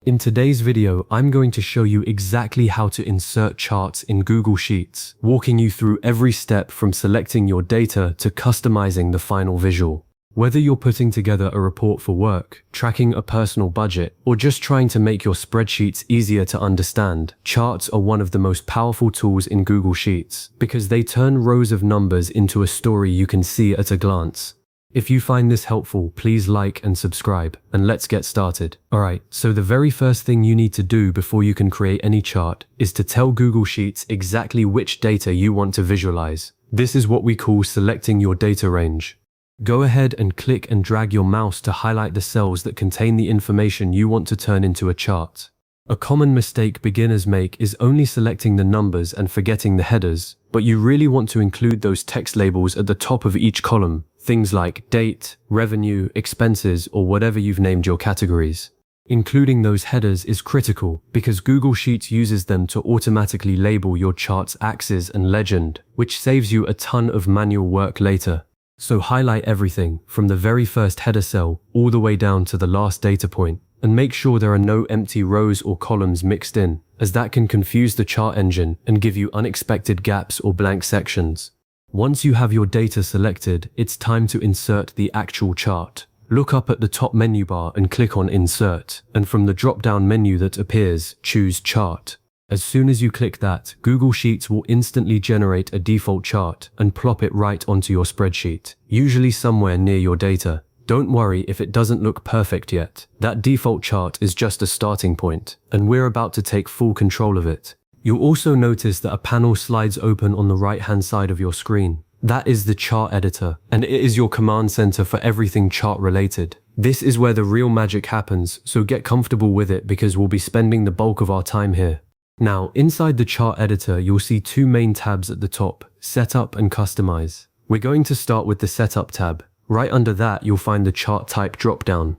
In today's video, I'm going to show you exactly how to insert charts in Google Sheets, walking you through every step from selecting your data to customizing the final visual. Whether you're putting together a report for work, tracking a personal budget, or just trying to make your spreadsheets easier to understand, charts are one of the most powerful tools in Google Sheets because they turn rows of numbers into a story you can see at a glance. If you find this helpful, please like and subscribe, and let's get started. Alright, so the very first thing you need to do before you can create any chart is to tell Google Sheets exactly which data you want to visualize. This is what we call selecting your data range. Go ahead and click and drag your mouse to highlight the cells that contain the information you want to turn into a chart. A common mistake beginners make is only selecting the numbers and forgetting the headers, but you really want to include those text labels at the top of each column, things like date, revenue, expenses, or whatever you've named your categories. Including those headers is critical because Google Sheets uses them to automatically label your chart's axis and legend, which saves you a ton of manual work later. So highlight everything from the very first header cell all the way down to the last data point, and make sure there are no empty rows or columns mixed in, as that can confuse the chart engine and give you unexpected gaps or blank sections. Once you have your data selected, it's time to insert the actual chart. Look up at the top menu bar and click on Insert, and from the drop-down menu that appears, choose Chart. As soon as you click that, Google Sheets will instantly generate a default chart and plop it right onto your spreadsheet, usually somewhere near your data. Don't worry if it doesn't look perfect yet. That default chart is just a starting point, and we're about to take full control of it. You'll also notice that a panel slides open on the right-hand side of your screen. That is the chart editor, and it is your command center for everything chart related. This is where the real magic happens, so get comfortable with it because we'll be spending the bulk of our time here. Now, inside the chart editor, you'll see two main tabs at the top, Setup and Customize. We're going to start with the Setup tab. Right under that, you'll find the chart type dropdown.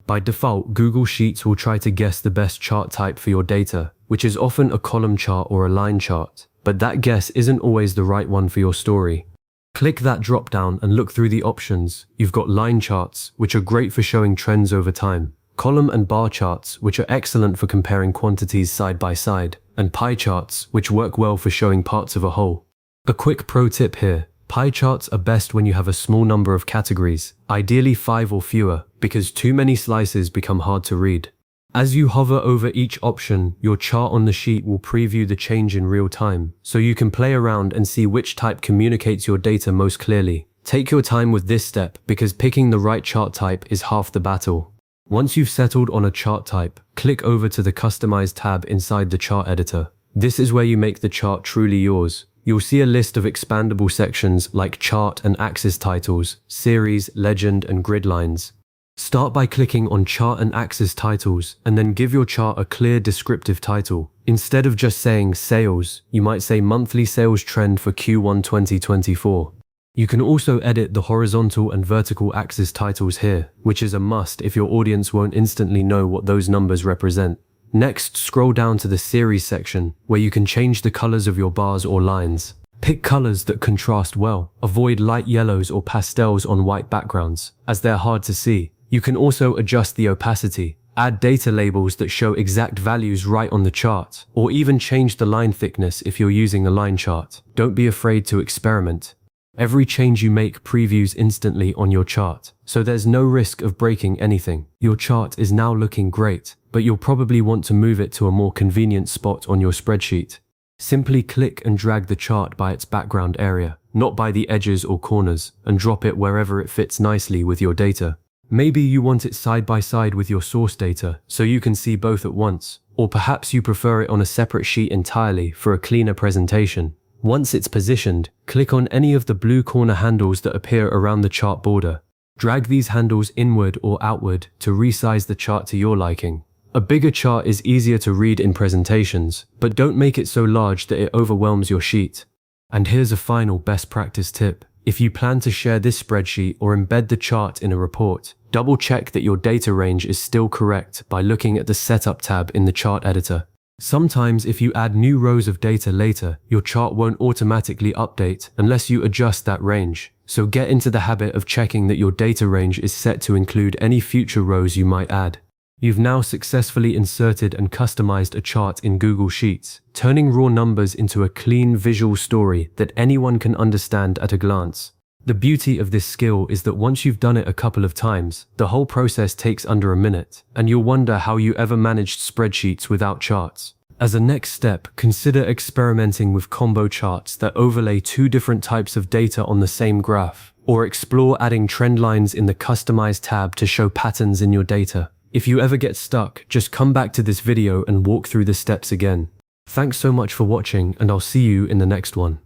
By default, Google Sheets will try to guess the best chart type for your data, which is often a column chart or a line chart, but that guess isn't always the right one for your story. Click that dropdown and look through the options. You've got line charts, which are great for showing trends over time, column and bar charts, which are excellent for comparing quantities side by side, and pie charts, which work well for showing parts of a whole. A quick pro tip here. Pie charts are best when you have a small number of categories, ideally 5 or fewer, because too many slices become hard to read. As you hover over each option, your chart on the sheet will preview the change in real time, so you can play around and see which type communicates your data most clearly. Take your time with this step because picking the right chart type is half the battle. Once you've settled on a chart type, click over to the Customize tab inside the chart editor. This is where you make the chart truly yours. You'll see a list of expandable sections like chart and axis titles, series, legend, and grid lines. Start by clicking on chart and axis titles, and then give your chart a clear descriptive title. Instead of just saying sales, you might say monthly sales trend for Q1 2024. You can also edit the horizontal and vertical axis titles here, which is a must if your audience won't instantly know what those numbers represent. Next, scroll down to the series section, where you can change the colors of your bars or lines. Pick colors that contrast well. Avoid light yellows or pastels on white backgrounds, as they're hard to see. You can also adjust the opacity, add data labels that show exact values right on the chart, or even change the line thickness if you're using a line chart. Don't be afraid to experiment. Every change you make previews instantly on your chart, so there's no risk of breaking anything. Your chart is now looking great, but you'll probably want to move it to a more convenient spot on your spreadsheet. Simply click and drag the chart by its background area, not by the edges or corners, and drop it wherever it fits nicely with your data. Maybe you want it side by side with your source data, so you can see both at once, or perhaps you prefer it on a separate sheet entirely for a cleaner presentation. Once it's positioned, click on any of the blue corner handles that appear around the chart border. Drag these handles inward or outward to resize the chart to your liking. A bigger chart is easier to read in presentations, but don't make it so large that it overwhelms your sheet. And here's a final best practice tip. If you plan to share this spreadsheet or embed the chart in a report, double check that your data range is still correct by looking at the Setup tab in the chart editor. Sometimes if you add new rows of data later, your chart won't automatically update unless you adjust that range. So get into the habit of checking that your data range is set to include any future rows you might add. You've now successfully inserted and customized a chart in Google Sheets, turning raw numbers into a clean visual story that anyone can understand at a glance. The beauty of this skill is that once you've done it a couple of times, the whole process takes under a minute, and you'll wonder how you ever managed spreadsheets without charts. As a next step, consider experimenting with combo charts that overlay two different types of data on the same graph, or explore adding trend lines in the Customize tab to show patterns in your data. If you ever get stuck, just come back to this video and walk through the steps again. Thanks so much for watching, and I'll see you in the next one.